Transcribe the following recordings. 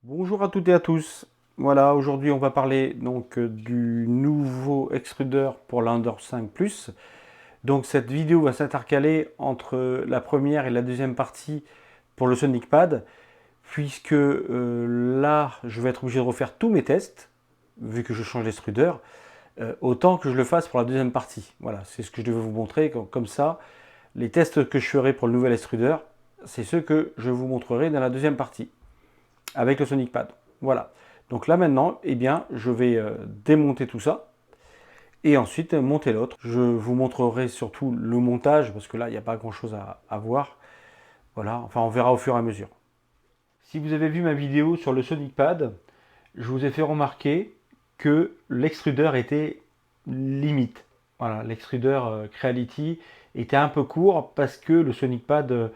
Bonjour à toutes et à tous. Voilà, aujourd'hui on va parler donc du nouveau extrudeur pour l'Under 5 Plus. Donc cette vidéo va s'intercaler entre la première et la deuxième partie pour le Sonic Pad, puisque là je vais être obligé de refaire tous mes tests, vu que je change d'extrudeur, autant que je le fasse pour la deuxième partie. Voilà, c'est ce que je devais vous montrer. Comme ça, les tests que je ferai pour le nouvel extrudeur, c'est ceux que je vous montrerai dans la deuxième partie avec le Sonic Pad. Voilà. Donc là maintenant, eh bien, je vais démonter tout ça et ensuite monter l'autre. Je vous montrerai surtout le montage parce que là, il n'y a pas grand-chose à voir. Voilà, enfin, on verra au fur et à mesure. Si vous avez vu ma vidéo sur le Sonic Pad, je vous ai fait remarquer que l'extrudeur était limite. Voilà, l'extrudeur Creality était un peu court parce que le Sonic Pad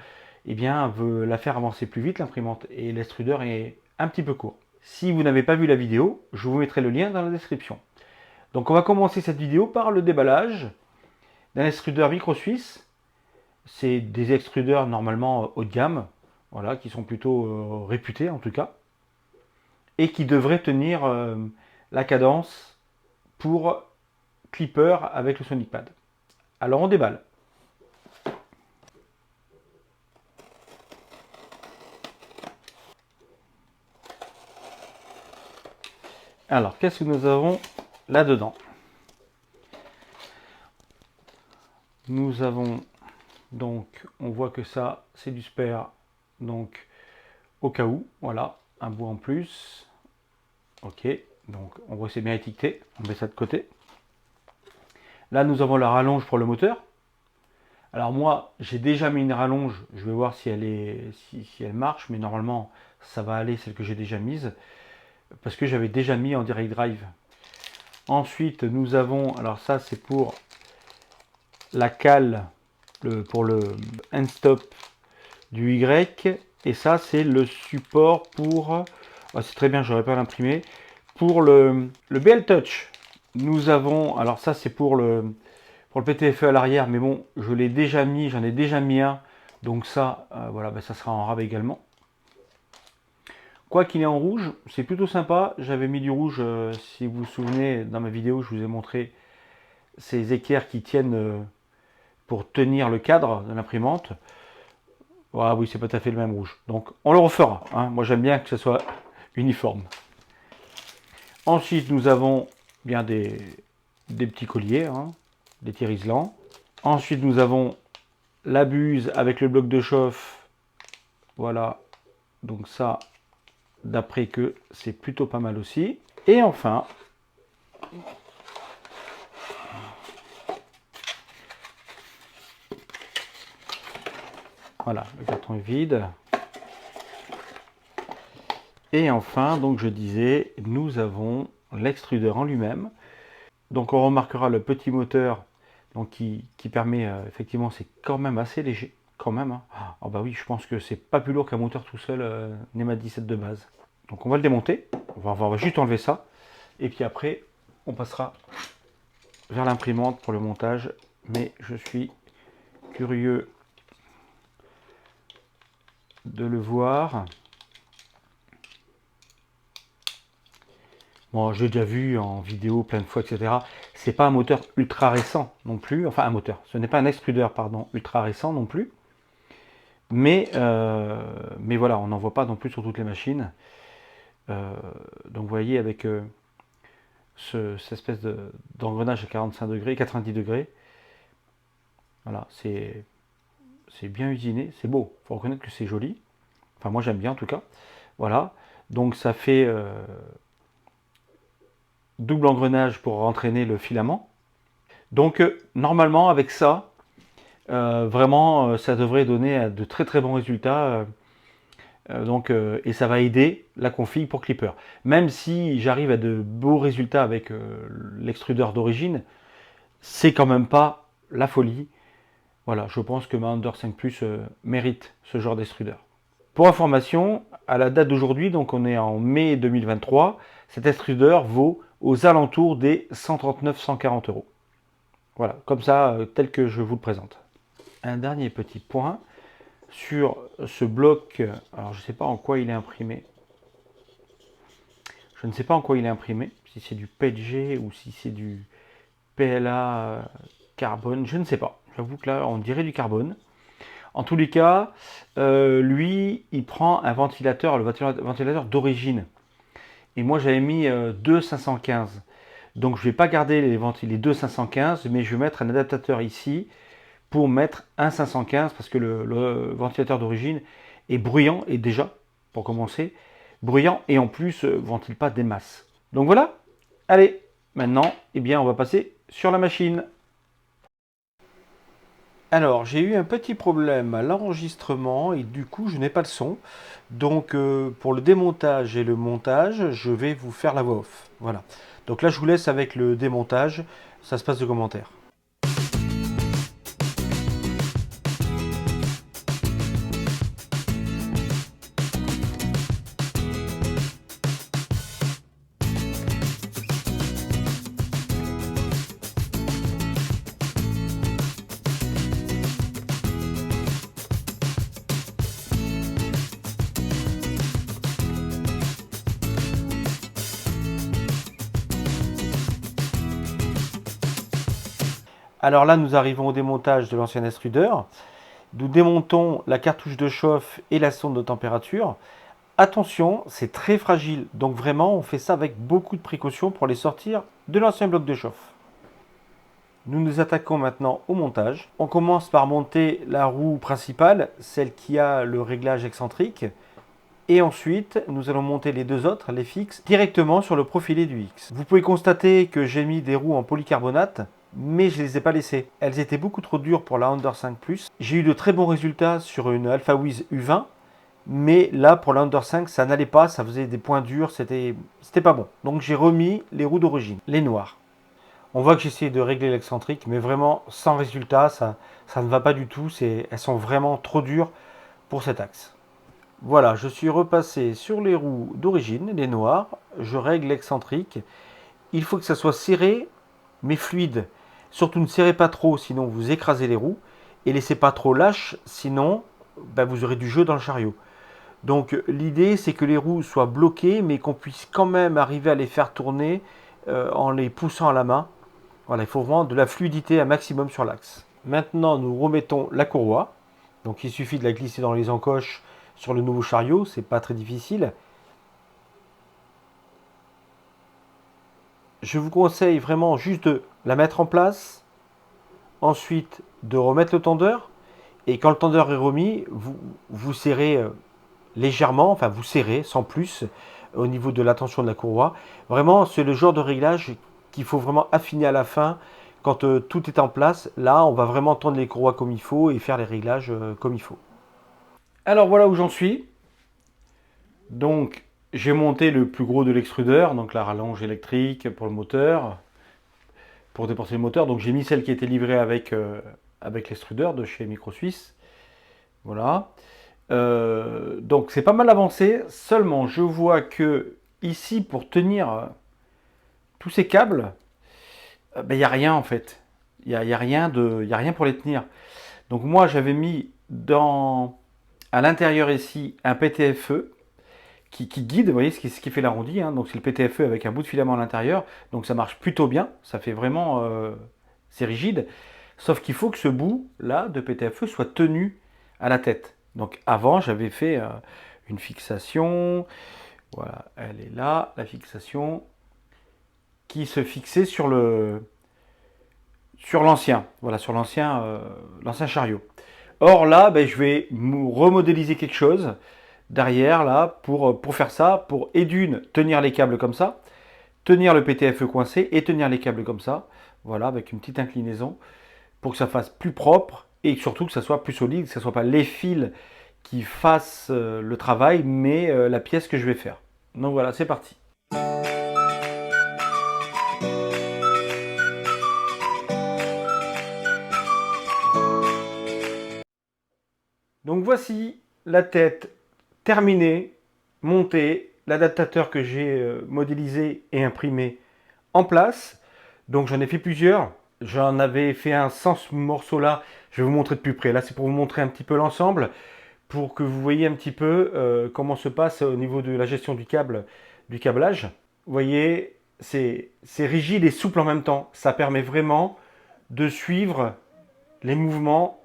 eh bien, veut la faire avancer plus vite, l'imprimante, et l'extrudeur est un petit peu court. Si vous n'avez pas vu la vidéo, je vous mettrai le lien dans la description. Donc on va commencer cette vidéo par le déballage d'un extrudeur Micro Suisse. C'est des extrudeurs normalement haut de gamme, voilà, qui sont plutôt réputés en tout cas, et qui devraient tenir la cadence pour clipper avec le Sonic Pad. Alors on déballe. Alors qu'est-ce que nous avons là-dedans? Nous avons donc, on voit que ça c'est du spare, donc au cas où, voilà, un bout en plus. Ok, donc on voit que c'est bien étiqueté, on met ça de côté. Là nous avons la rallonge pour le moteur. Alors moi j'ai déjà mis une rallonge, je vais voir si elle marche, mais normalement ça va aller, celle que j'ai déjà mise, parce que j'avais déjà mis en direct drive. Ensuite nous avons, alors ça c'est pour la cale, pour le end stop du Y, et ça c'est le support pour, oh, c'est très bien, j'aurais pas l'imprimer, pour le BL Touch. Nous avons, alors ça c'est pour le PTFE à l'arrière, mais bon, je l'ai déjà mis, j'en ai déjà mis un, donc ça, voilà, ça sera en rab également. Quoi qu'il est en rouge, c'est plutôt sympa. J'avais mis du rouge, si vous vous souvenez, dans ma vidéo, je vous ai montré ces équerres qui tiennent pour tenir le cadre de l'imprimante. Voilà, oui, c'est pas tout à fait le même rouge. Donc, on le refera. Hein. Moi, j'aime bien que ce soit uniforme. Ensuite, nous avons bien des petits colliers, hein, des tirislants. Ensuite, nous avons la buse avec le bloc de chauffe. Voilà, donc ça, d'après que c'est plutôt pas mal aussi. Et enfin, voilà, le carton est vide. Et enfin, donc je disais, nous avons l'extrudeur en lui-même. Donc on remarquera le petit moteur donc qui permet, effectivement, c'est quand même assez léger. Quand même. Hein. Oh bah oui, je pense que c'est pas plus lourd qu'un moteur tout seul NEMA 17 de base. Donc on va le démonter. On va juste enlever ça. Et puis après, on passera vers l'imprimante pour le montage. Mais je suis curieux de le voir. Bon, j'ai déjà vu en vidéo plein de fois, etc. C'est pas un moteur ultra récent non plus. Enfin, un moteur. Ce n'est pas un extrudeur, pardon, ultra récent non plus. Mais voilà, on n'en voit pas non plus sur toutes les machines. Donc vous voyez, avec cette espèce d'engrenage à 45 degrés, 90 degrés, voilà, c'est bien usiné, c'est beau. Il faut reconnaître que c'est joli. Enfin, moi j'aime bien en tout cas. Voilà, donc ça fait double engrenage pour entraîner le filament. Donc normalement avec ça, vraiment ça devrait donner de très très bons résultats. Et ça va aider la config pour Clipper. Même si j'arrive à de beaux résultats avec l'extrudeur d'origine, c'est quand même pas la folie. Voilà, je pense que ma Under 5 Plus mérite ce genre d'extrudeur. Pour information, à la date d'aujourd'hui, donc on est en mai 2023, cet extrudeur vaut aux alentours des 139-140 euros. Voilà, comme ça, tel que je vous le présente. Un dernier petit point sur ce bloc, alors je ne sais pas en quoi il est imprimé. Je ne sais pas en quoi il est imprimé, si c'est du PETG ou si c'est du PLA carbone, je ne sais pas. J'avoue que là, on dirait du carbone. En tous les cas, lui, il prend un ventilateur, le ventilateur d'origine. Et moi, j'avais mis 2 515. Donc, je ne vais pas garder les 2 515, mais je vais mettre un adaptateur ici pour mettre un 515 parce que le ventilateur d'origine est bruyant, et déjà, pour commencer, bruyant et en plus ventile pas des masses. Donc voilà, allez, maintenant, eh bien, on va passer sur la machine. Alors, j'ai eu un petit problème à l'enregistrement et du coup, je n'ai pas le son. Donc, pour le démontage et le montage, je vais vous faire la voix off. Voilà. Donc là, je vous laisse avec le démontage. Ça se passe de commentaires. Alors là, nous arrivons au démontage de l'ancien extruder. Nous démontons la cartouche de chauffe et la sonde de température. Attention, c'est très fragile, donc vraiment, on fait ça avec beaucoup de précautions pour les sortir de l'ancien bloc de chauffe. Nous nous attaquons maintenant au montage. On commence par monter la roue principale, celle qui a le réglage excentrique. Et ensuite, nous allons monter les deux autres, les fixes, directement sur le profilé du X. Vous pouvez constater que j'ai mis des roues en polycarbonate, mais je ne les ai pas laissées. Elles étaient beaucoup trop dures pour la Under 5 Plus. J'ai eu de très bons résultats sur une Alpha Wiz U20, mais là, pour la Under 5, ça n'allait pas, ça faisait des points durs, c'était pas bon. Donc j'ai remis les roues d'origine, les noires. On voit que j'essaie de régler l'excentrique, mais vraiment sans résultat, ça ne va pas du tout. Elles sont vraiment trop dures pour cet axe. Voilà, je suis repassé sur les roues d'origine, les noires. Je règle l'excentrique. Il faut que ça soit serré, mais fluide. Surtout ne serrez pas trop, sinon vous écrasez les roues. Et laissez pas trop lâche, sinon vous aurez du jeu dans le chariot. Donc l'idée, c'est que les roues soient bloquées, mais qu'on puisse quand même arriver à les faire tourner en les poussant à la main. Voilà, il faut vraiment de la fluidité un maximum sur l'axe. Maintenant, nous remettons la courroie. Donc il suffit de la glisser dans les encoches sur le nouveau chariot, c'est pas très difficile. Je vous conseille vraiment juste de la mettre en place, ensuite de remettre le tendeur, et quand le tendeur est remis, vous serrez légèrement, enfin vous serrez sans plus au niveau de la tension de la courroie. Vraiment, c'est le genre de réglage qu'il faut vraiment affiner à la fin. Quand tout est en place, là, on va vraiment tendre les courroies comme il faut et faire les réglages comme il faut. Alors voilà où j'en suis. Donc, j'ai monté le plus gros de l'extrudeur, donc la rallonge électrique pour le moteur, pour déporter le moteur. Donc j'ai mis celle qui était livrée avec l'extrudeur de chez Micro Suisse. Voilà. Donc c'est pas mal avancé. Seulement, je vois que ici, pour tenir tous ces câbles, il n'y a rien en fait. Il n'y a rien pour les tenir. Donc moi, j'avais mis à l'intérieur ici un PTFE qui guide, vous voyez, ce qui fait l'arrondi. Hein. Donc c'est le PTFE avec un bout de filament à l'intérieur. Donc ça marche plutôt bien. Ça fait vraiment... c'est rigide. Sauf qu'il faut que ce bout-là de PTFE soit tenu à la tête. Donc avant, j'avais fait une fixation. Voilà, elle est là, la fixation qui se fixait sur l'ancien. Voilà, sur l'ancien chariot. Or là, je vais remodéliser quelque chose derrière là pour faire ça, pour et d'une tenir les câbles comme ça, tenir le PTFE coincé et tenir les câbles comme ça, voilà, avec une petite inclinaison pour que ça fasse plus propre et surtout que ça soit plus solide, que ce ne soit pas les fils qui fassent le travail, mais la pièce que je vais faire. Donc voilà, c'est parti. Donc voici la tête terminée, montée, l'adaptateur que j'ai modélisé et imprimé en place. Donc j'en ai fait plusieurs. J'en avais fait un sans ce morceau-là. Je vais vous montrer de plus près. Là, c'est pour vous montrer un petit peu l'ensemble, pour que vous voyez un petit peu comment se passe au niveau de la gestion du câblage. Vous voyez, c'est rigide et souple en même temps. Ça permet vraiment de suivre les mouvements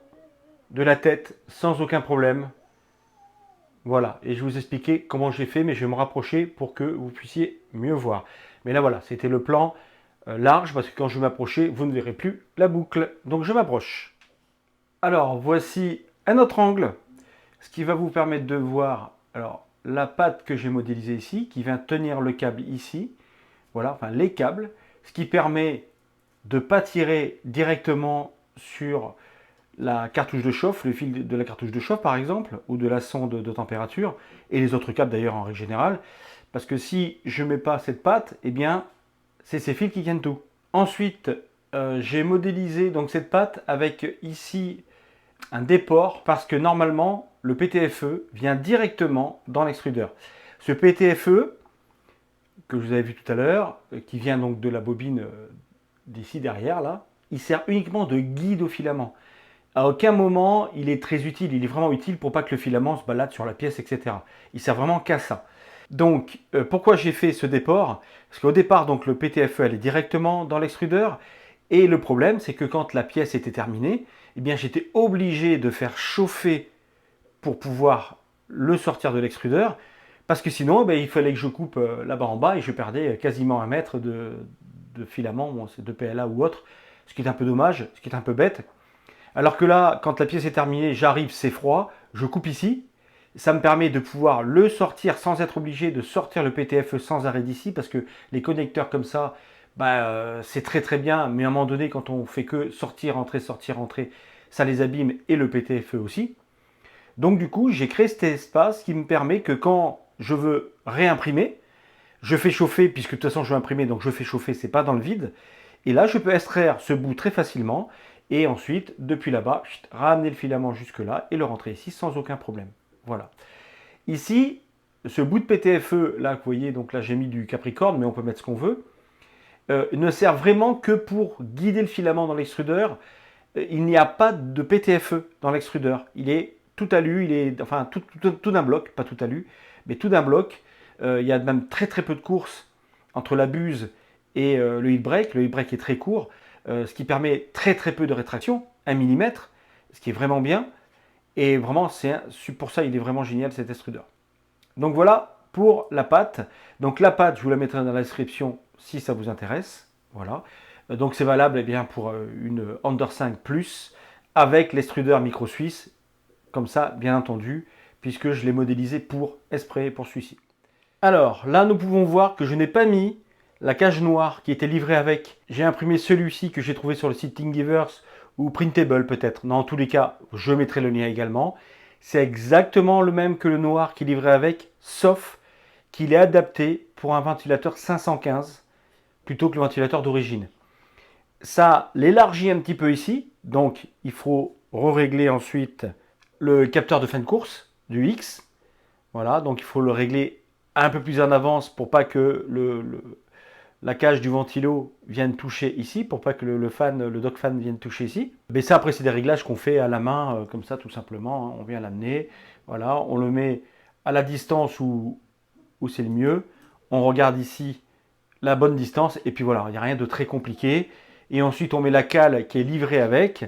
de la tête sans aucun problème. Voilà, et je vais vous expliquer comment j'ai fait, mais je vais me rapprocher pour que vous puissiez mieux voir. Mais là voilà, c'était le plan large, parce que quand je vais m'approcher, vous ne verrez plus la boucle. Donc je m'approche. Alors voici un autre angle, ce qui va vous permettre de voir alors, la patte que j'ai modélisée ici, qui vient tenir le câble ici. Voilà, enfin les câbles, ce qui permet de ne pas tirer directement sur la cartouche de chauffe, le fil de la cartouche de chauffe par exemple, ou de la sonde de température, et les autres câbles d'ailleurs en règle générale, parce que si je ne mets pas cette patte, eh bien c'est ces fils qui tiennent tout. Ensuite, j'ai modélisé donc cette patte avec ici un déport, parce que normalement le PTFE vient directement dans l'extrudeur. Ce PTFE, que je vous avais vu tout à l'heure, qui vient donc de la bobine d'ici derrière là, il sert uniquement de guide au filament. À aucun moment il est très utile, il est vraiment utile pour pas que le filament se balade sur la pièce, etc. Il sert vraiment qu'à ça. Donc pourquoi j'ai fait ce déport? Parce qu'au départ donc le PTFE allait directement dans l'extrudeur, et le problème c'est que quand la pièce était terminée, eh bien j'étais obligé de faire chauffer pour pouvoir le sortir de l'extrudeur, parce que sinon il fallait que je coupe là-bas en bas et je perdais quasiment 1 mètre de filament, bon, c'est de PLA ou autre, ce qui est un peu dommage, ce qui est un peu bête. Alors que là, quand la pièce est terminée, j'arrive, c'est froid, je coupe ici. Ça me permet de pouvoir le sortir sans être obligé de sortir le PTFE sans arrêt d'ici, parce que les connecteurs comme ça, c'est très très bien, mais à un moment donné, quand on fait que sortir, entrer, ça les abîme, et le PTFE aussi. Donc du coup, j'ai créé cet espace qui me permet que quand je veux réimprimer, je fais chauffer, puisque de toute façon je veux imprimer, donc je fais chauffer, c'est pas dans le vide. Et là, je peux extraire ce bout très facilement, et ensuite, depuis là-bas, ramener le filament jusque là, et le rentrer ici sans aucun problème. Voilà. Ici, ce bout de PTFE, là, vous voyez, donc là j'ai mis du Capricorne, mais on peut mettre ce qu'on veut, ne sert vraiment que pour guider le filament dans l'extrudeur. Il n'y a pas de PTFE dans l'extrudeur. Il est tout alu, il est, enfin tout d'un bloc, pas tout alu, mais tout d'un bloc. Il y a même très très peu de courses entre la buse et le heat break. Le heat break est très court, ce qui permet très très peu de rétraction, 1 mm, ce qui est vraiment bien. Et vraiment, pour ça, il est vraiment génial cet extrudeur. Donc voilà pour la pâte. Donc la pâte, je vous la mettrai dans la description si ça vous intéresse. Voilà. Donc c'est valable eh bien, pour une Under 5 Plus avec l'extrudeur micro suisse, comme ça, bien entendu, puisque je l'ai modélisé pour exprès pour celui-ci. Alors là, nous pouvons voir que je n'ai pas mis la cage noire qui était livrée avec. J'ai imprimé celui-ci que j'ai trouvé sur le site Thingiverse ou Printable peut-être. Dans tous les cas, je mettrai le lien également. C'est exactement le même que le noir qui est livré avec, sauf qu'il est adapté pour un ventilateur 515 plutôt que le ventilateur d'origine. Ça l'élargit un petit peu ici, donc il faut régler ensuite le capteur de fin de course du X. Voilà, donc il faut le régler un peu plus en avance pour pas que la cage du ventilo vienne toucher ici, pour pas que le dock fan vienne toucher ici. Mais ça, après, c'est des réglages qu'on fait à la main, comme ça, tout simplement. Hein. On vient l'amener, voilà, on le met à la distance où c'est le mieux. On regarde ici la bonne distance, et puis voilà, il n'y a rien de très compliqué. Et ensuite, on met la cale qui est livrée avec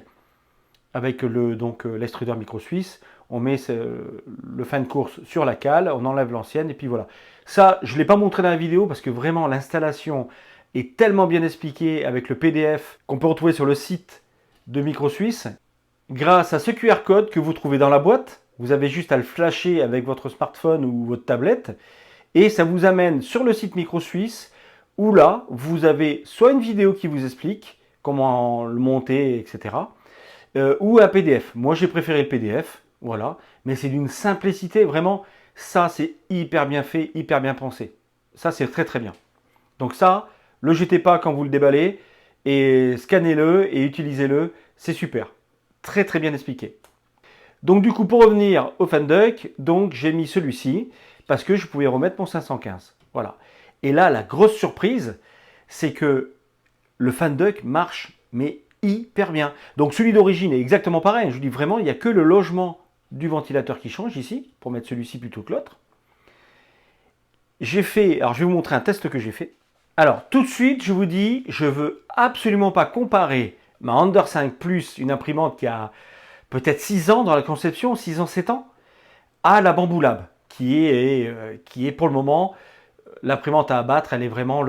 l'extrudeur micro suisse. On met le fin de course sur la cale, on enlève l'ancienne, et puis voilà. Ça, je ne l'ai pas montré dans la vidéo parce que vraiment l'installation est tellement bien expliquée avec le PDF qu'on peut retrouver sur le site de Micro Suisse. Grâce à ce QR code que vous trouvez dans la boîte, vous avez juste à le flasher avec votre smartphone ou votre tablette et ça vous amène sur le site Micro Suisse où là, vous avez soit une vidéo qui vous explique comment le monter, etc. Ou un PDF. Moi, j'ai préféré le PDF, voilà. Mais c'est d'une simplicité, vraiment, ça, c'est hyper bien fait, hyper bien pensé. Ça, c'est très, très bien. Donc ça, le jetez pas quand vous le déballez, et scannez-le et utilisez-le, c'est super. Très, très bien expliqué. Donc du coup, pour revenir au fan duck, donc j'ai mis celui-ci, parce que je pouvais remettre mon 515. Voilà. Et là, la grosse surprise, c'est que le fan duck marche, mais hyper bien. Donc celui d'origine est exactement pareil. Je vous dis vraiment, il n'y a que le logement du ventilateur qui change ici, pour mettre celui-ci plutôt que l'autre. j'ai fait, alors je vais vous montrer un test que j'ai fait. Alors tout de suite, je vous dis, je veux absolument pas comparer ma Under 5 Plus, une imprimante qui a peut-être 6 ans dans la conception, 6 ans, 7 ans, à la Bamboo Lab, qui est pour le moment l'imprimante à abattre. Elle est vraiment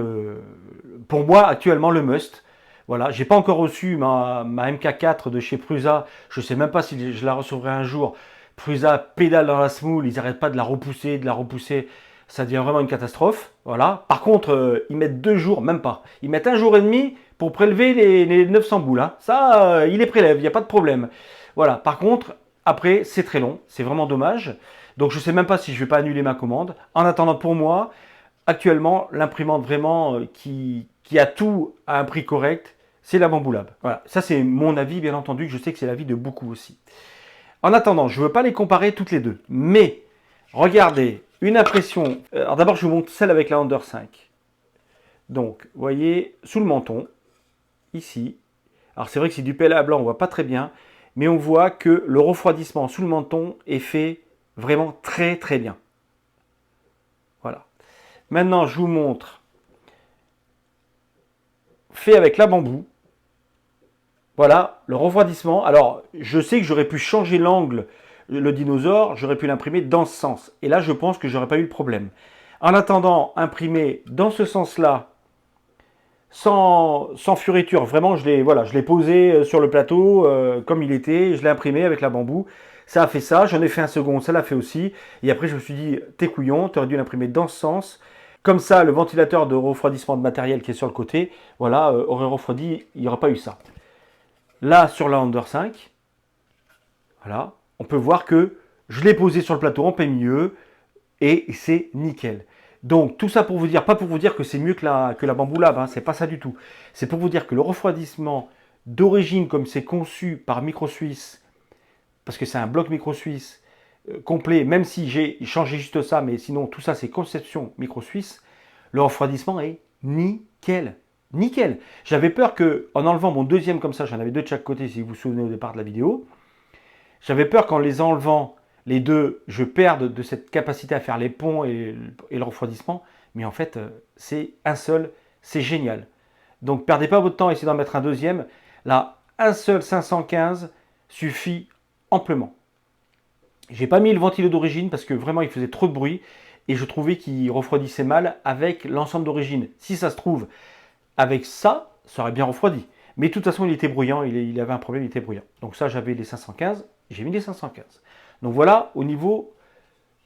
pour moi actuellement le must. Voilà, j'ai pas encore reçu ma MK4 de chez Prusa. Je sais même pas si je la recevrai un jour. Prusa pédale dans la semoule, ils n'arrêtent pas de la repousser, de la repousser. Ça devient vraiment une catastrophe. Voilà. Par contre, ils mettent 2 jours, même pas. Ils mettent 1 jour et demi pour prélever les 900 boules. Hein. Ça, ils les prélèvent, il n'y a pas de problème. Voilà. Par contre, après, c'est très long. C'est vraiment dommage. Donc, je ne sais même pas si je vais pas annuler ma commande. En attendant, pour moi, actuellement, l'imprimante vraiment qui a tout à un prix correct, c'est la Bamboo Lab. Voilà. Ça, c'est mon avis, bien entendu. Je sais que c'est l'avis de beaucoup aussi. En attendant, je ne veux pas les comparer toutes les deux. Mais, regardez, une impression. Alors d'abord, je vous montre celle avec la Under 5. Donc, vous voyez, sous le menton, ici. Alors c'est vrai que c'est du PLA blanc, on ne voit pas très bien. Mais on voit que le refroidissement sous le menton est fait vraiment très très bien. Voilà. Maintenant, je vous montre fait avec la bambou. Voilà, le refroidissement. Alors, je sais que j'aurais pu changer l'angle, le dinosaure, j'aurais pu l'imprimer dans ce sens. Et là, je pense que j'aurais pas eu le problème. En attendant, imprimer dans ce sens-là, sans furiture, vraiment, je l'ai posé sur le plateau comme il était, je l'ai imprimé avec la bambou. Ça a fait ça, j'en ai fait un second, ça l'a fait aussi. Et après, je me suis dit, t'es couillon, t'aurais dû l'imprimer dans ce sens. Comme ça, le ventilateur de refroidissement de matériel qui est sur le côté, voilà, aurait refroidi, il n'y aurait pas eu ça. Là, sur la Under 5, voilà, on peut voir que je l'ai posé sur le plateau en plein milieu et c'est nickel. Donc tout ça pour vous dire, pas pour vous dire que c'est mieux que la Bamboo Lab, hein, c'est pas ça du tout. C'est pour vous dire que le refroidissement d'origine, comme c'est conçu par Microsuisse, parce que c'est un bloc Microsuisse complet, même si j'ai changé juste ça, mais sinon tout ça c'est conception Microsuisse, le refroidissement est nickel. Nickel. J'avais peur que, en enlevant mon deuxième comme ça, j'en avais deux de chaque côté si vous vous souvenez au départ de la vidéo, j'avais peur qu'en les enlevant les deux, je perde de cette capacité à faire les ponts et le refroidissement. Mais en fait, c'est un seul, c'est génial. Donc perdez pas votre temps à essayer d'en mettre un deuxième. Là, un seul 515 suffit amplement. J'ai pas mis le ventilo d'origine parce que vraiment il faisait trop de bruit et je trouvais qu'il refroidissait mal avec l'ensemble d'origine. Si ça se trouve, avec ça, ça aurait bien refroidi. Mais de toute façon, il était bruyant, il avait un problème, il était bruyant. Donc ça, j'avais les 515, j'ai mis les 515. Donc voilà, au niveau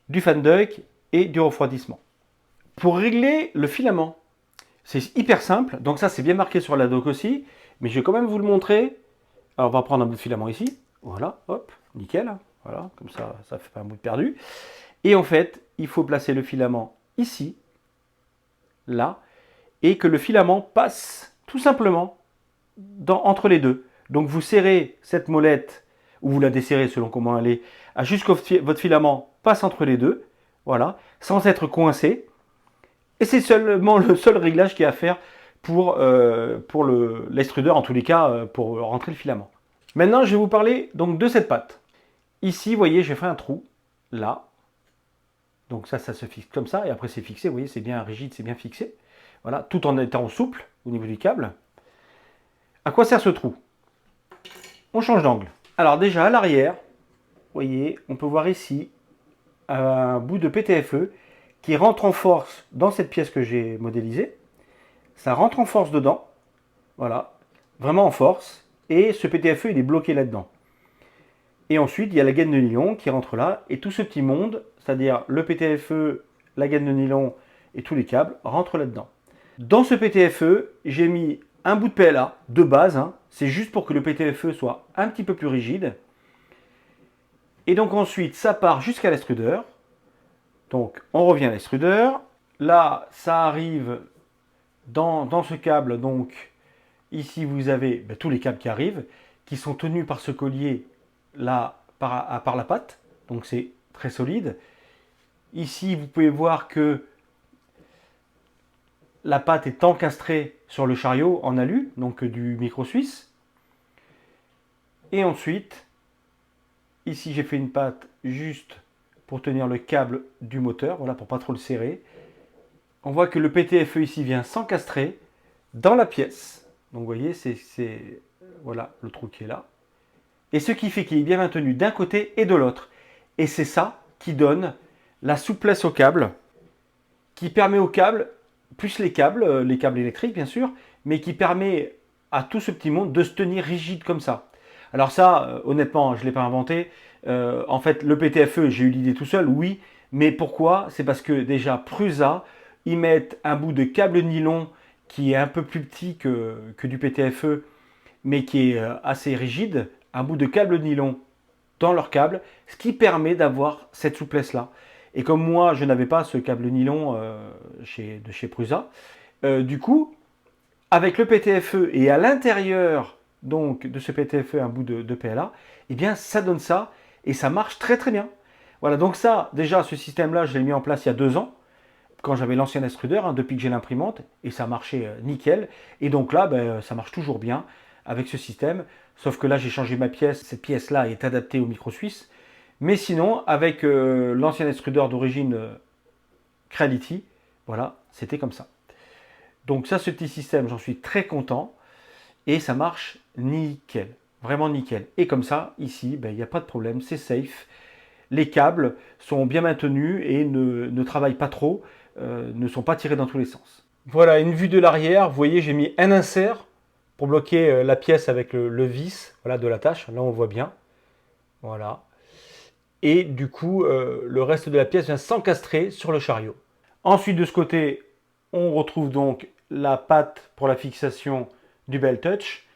du fan duct et du refroidissement. Pour régler le filament, c'est hyper simple. Donc ça, c'est bien marqué sur la doc aussi. Mais je vais quand même vous le montrer. Alors, on va prendre un bout de filament ici. Voilà, hop, nickel. Voilà, comme ça, ça fait pas un bout de perdu. Et en fait, il faut placer le filament ici, là, et que le filament passe tout simplement entre les deux. Donc vous serrez cette molette, ou vous la desserrez selon comment elle est, jusqu'à votre filament passe entre les deux, voilà, sans être coincé. Et c'est seulement le seul réglage qu'il y a à faire pour l'extrudeur, en tous les cas, pour rentrer le filament. Maintenant, je vais vous parler donc de cette patte. Ici, vous voyez, j'ai fait un trou, là. Donc ça se fixe comme ça, et après c'est fixé, vous voyez, c'est bien rigide, c'est bien fixé. Voilà, tout en étant souple au niveau du câble. À quoi sert ce trou? On change d'angle. Alors déjà à l'arrière, vous voyez, on peut voir ici un bout de PTFE qui rentre en force dans cette pièce que j'ai modélisée. Ça rentre en force dedans, voilà, vraiment en force, et ce PTFE il est bloqué là-dedans. Et ensuite il y a la gaine de nylon qui rentre là, et tout ce petit monde, c'est-à-dire le PTFE, la gaine de nylon et tous les câbles rentrent là-dedans. Dans ce PTFE, j'ai mis un bout de PLA de base, hein, c'est juste pour que le PTFE soit un petit peu plus rigide. Et donc ensuite, ça part jusqu'à l'extrudeur. Donc on revient à l'extrudeur. Là, ça arrive dans ce câble. Donc ici, vous avez tous les câbles qui arrivent, qui sont tenus par ce collier là par la patte. Donc c'est très solide. Ici, vous pouvez voir que la patte est encastrée sur le chariot en alu, donc du micro suisse. Et ensuite, ici j'ai fait une patte juste pour tenir le câble du moteur, voilà, pour pas trop le serrer. On voit que le PTFE ici vient s'encastrer dans la pièce. Donc vous voyez, c'est voilà le trou qui est là. Et ce qui fait qu'il est bien maintenu d'un côté et de l'autre. Et c'est ça qui donne la souplesse au câble, qui permet au câble, plus les câbles électriques bien sûr, mais qui permet à tout ce petit monde de se tenir rigide comme ça. Alors ça, honnêtement, je ne l'ai pas inventé. En fait, le PTFE, j'ai eu l'idée tout seul, oui. Mais pourquoi? C'est parce que déjà, Prusa, ils mettent un bout de câble nylon qui est un peu plus petit que du PTFE, mais qui est assez rigide, un bout de câble nylon dans leur câble, ce qui permet d'avoir cette souplesse-là. Et comme moi, je n'avais pas ce câble nylon de chez Prusa, du coup, avec le PTFE et à l'intérieur donc de ce PTFE un bout de PLA, eh bien ça donne ça et ça marche très très bien. Voilà, donc ça, déjà ce système-là, je l'ai mis en place il y a 2 ans, quand j'avais l'ancien extrudeur, depuis que j'ai l'imprimante, et ça marchait nickel. Et donc là, ça marche toujours bien avec ce système, sauf que là j'ai changé ma pièce, cette pièce-là est adaptée au micro suisse. Mais sinon, avec l'ancien extrudeur d'origine Creality, voilà, c'était comme ça. Donc ça, ce petit système, j'en suis très content. Et ça marche nickel, vraiment nickel. Et comme ça, ici, il n'y a pas de problème, c'est safe. Les câbles sont bien maintenus et ne travaillent pas trop, ne sont pas tirés dans tous les sens. Voilà, une vue de l'arrière. Vous voyez, j'ai mis un insert pour bloquer la pièce avec le vis voilà, de l'attache. Là, on voit bien. Voilà. Et du coup, le reste de la pièce vient s'encastrer sur le chariot. Ensuite, de ce côté, on retrouve donc la patte pour la fixation du belt touch.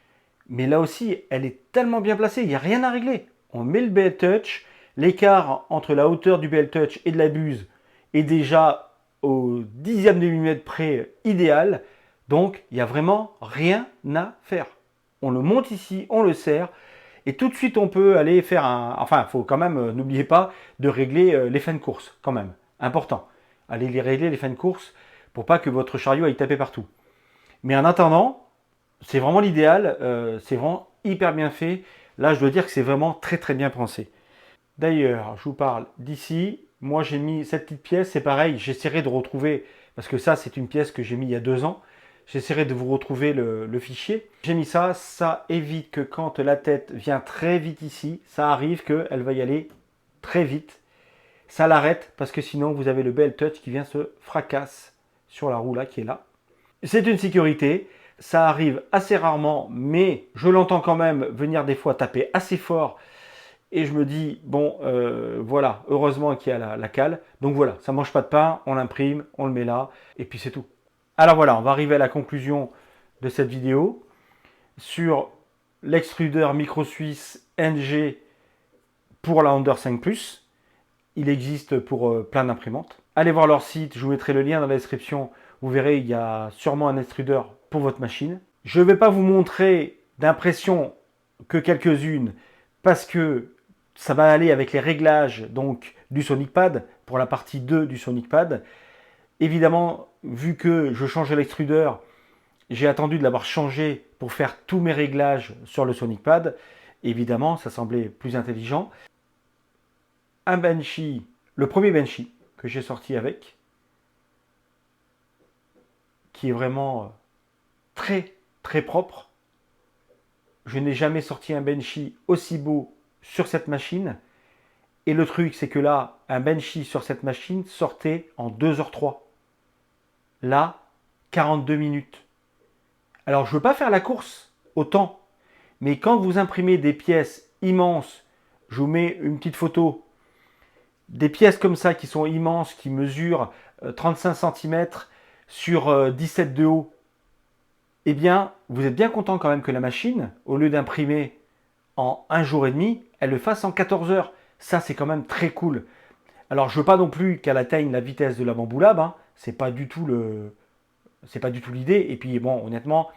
Mais là aussi, elle est tellement bien placée, il n'y a rien à régler. On met le belt touch, l'écart entre la hauteur du belt touch et de la buse est déjà au 10e de millimètre près idéal. Donc, il n'y a vraiment rien à faire. On le monte ici, on le serre. Et tout de suite, on peut aller faire un... Enfin, il faut quand même, n'oubliez pas de régler les fins de course, quand même. Important. Allez les régler, les fins de course, pour pas que votre chariot aille taper partout. Mais en attendant, c'est vraiment l'idéal. C'est vraiment hyper bien fait. Là, je dois dire que c'est vraiment très très bien pensé. D'ailleurs, je vous parle d'ici. Moi, j'ai mis cette petite pièce. C'est pareil, j'essaierai de retrouver... Parce que ça, c'est une pièce que j'ai mis il y a 2 ans. J'essaierai de vous retrouver le fichier. J'ai mis ça, ça évite que quand la tête vient très vite ici, ça arrive qu'elle va y aller très vite. Ça l'arrête parce que sinon vous avez le belt touch qui vient se fracasse sur la roue là qui est là. C'est une sécurité, ça arrive assez rarement, mais je l'entends quand même venir des fois taper assez fort. Et je me dis, bon, voilà, heureusement qu'il y a la cale. Donc voilà, ça ne mange pas de pain, on l'imprime, on le met là, et puis c'est tout. Alors voilà, on va arriver à la conclusion de cette vidéo sur l'extrudeur micro suisse NG pour la Under 5 Plus. Il existe pour plein d'imprimantes. Allez voir leur site, je vous mettrai le lien dans la description. Vous verrez, il y a sûrement un extrudeur pour votre machine. Je ne vais pas vous montrer d'impression que quelques-unes parce que ça va aller avec les réglages donc, du SonicPad pour la partie 2 du SonicPad. Évidemment, vu que je changeais l'extrudeur, j'ai attendu de l'avoir changé pour faire tous mes réglages sur le SonicPad. Évidemment, ça semblait plus intelligent. Un Benchy, le premier Benchy que j'ai sorti avec, qui est vraiment très très propre. Je n'ai jamais sorti un Benchy aussi beau sur cette machine. Et le truc, c'est que là, un Benchy sur cette machine sortait en 2h03. Là, 42 minutes. Alors, je ne veux pas faire la course au temps, mais quand vous imprimez des pièces immenses, je vous mets une petite photo, des pièces comme ça qui sont immenses, qui mesurent 35 cm sur 17 de haut, eh bien, vous êtes bien content quand même que la machine, au lieu d'imprimer en 1 jour et demi, elle le fasse en 14 heures. Ça, c'est quand même très cool. Alors, je ne veux pas non plus qu'elle atteigne la vitesse de la Bambu Lab, hein. C'est pas du tout l'idée. Et puis, bon, honnêtement,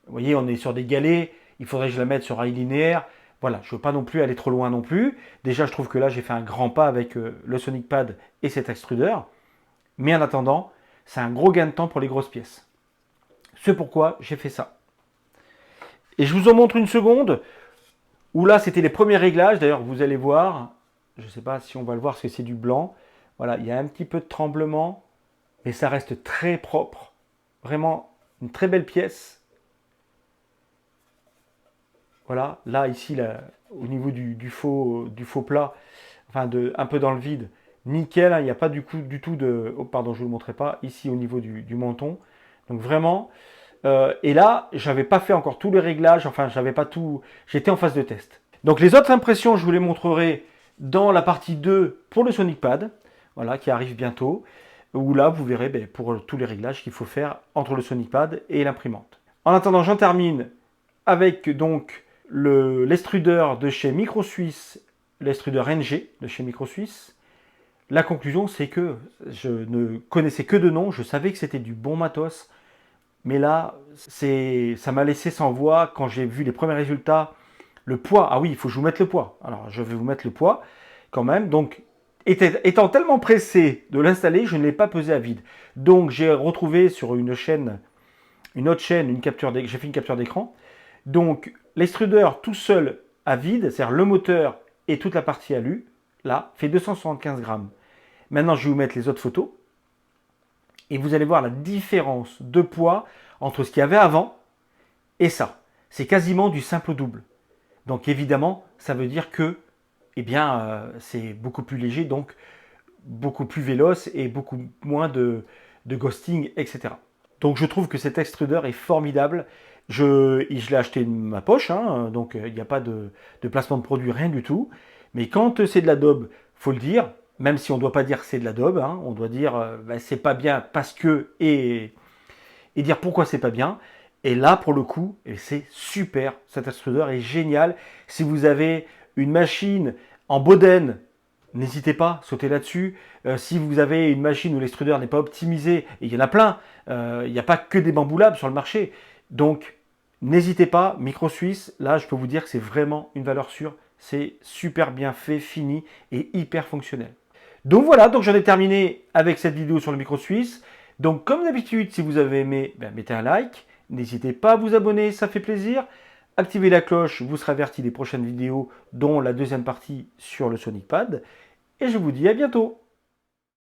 vous voyez, on est sur des galets. Il faudrait que je la mette sur rail linéaire. Voilà, je ne veux pas non plus aller trop loin non plus. Déjà, je trouve que là, j'ai fait un grand pas avec le SonicPad et cet extrudeur. Mais en attendant, c'est un gros gain de temps pour les grosses pièces. C'est pourquoi j'ai fait ça. Et je vous en montre une seconde, où là, c'était les premiers réglages. D'ailleurs, vous allez voir, je ne sais pas si on va le voir parce que c'est du blanc. Voilà, il y a un petit peu de tremblement. et ça reste très propre. Vraiment une très belle pièce. Voilà, là, ici, là, au niveau du faux plat, enfin, un peu dans le vide, nickel, hein, il n'y a pas du tout de... Oh, pardon, je ne vous le montrerai pas, ici, au niveau du menton. Donc, vraiment... et là, j'avais pas fait encore tous les réglages, enfin, j'avais pas tout... J'étais en phase de test. Donc, les autres impressions, je vous les montrerai dans la partie 2 pour le Sonic Pad, voilà, qui arrive bientôt, où là, vous verrez pour tous les réglages qu'il faut faire entre le Sonic Pad et l'imprimante. En attendant, j'en termine avec donc l'extrudeur de chez Microsuisse, l'extrudeur NG de chez Microsuisse. La conclusion, c'est que je ne connaissais que de nom, je savais que c'était du bon matos, mais là, ça m'a laissé sans voix quand j'ai vu les premiers résultats. Le poids, ah oui, il faut que je vous mette le poids. Alors, je vais vous mettre le poids quand même. Donc, étant tellement pressé de l'installer, je ne l'ai pas pesé à vide. Donc, j'ai retrouvé sur une autre chaîne, j'ai fait une capture d'écran. Donc, l'extrudeur tout seul à vide, c'est-à-dire le moteur et toute la partie alu, là, fait 275 grammes. Maintenant, je vais vous mettre les autres photos. Et vous allez voir la différence de poids entre ce qu'il y avait avant et ça. C'est quasiment du simple au double. Donc évidemment, ça veut dire que c'est beaucoup plus léger, donc beaucoup plus véloce et beaucoup moins de ghosting, etc. Donc je trouve que cet extrudeur est formidable. Je l'ai acheté de ma poche, hein, donc il n'y a pas de placement de produit, rien du tout. Mais quand c'est de l'adobe, faut le dire, même si on ne doit pas dire c'est de l'adobe, hein, on doit dire c'est pas bien parce que, et dire pourquoi c'est pas bien. Et là, pour le coup, c'est super, cet extrudeur est génial. Si vous avez une machine en Boden, n'hésitez pas, sautez là-dessus. Si vous avez une machine où l'extrudeur n'est pas optimisé, et il y en a plein, il n'y a pas que des bambou labs sur le marché. Donc, n'hésitez pas, Microsuisse, là, je peux vous dire que c'est vraiment une valeur sûre. C'est super bien fait, fini et hyper fonctionnel. Donc voilà, donc j'en ai terminé avec cette vidéo sur le Microsuisse. Donc comme d'habitude, si vous avez aimé, mettez un like. N'hésitez pas à vous abonner, ça fait plaisir. Activez la cloche, vous serez averti des prochaines vidéos, dont la deuxième partie sur le Sonic Pad. Et je vous dis à bientôt.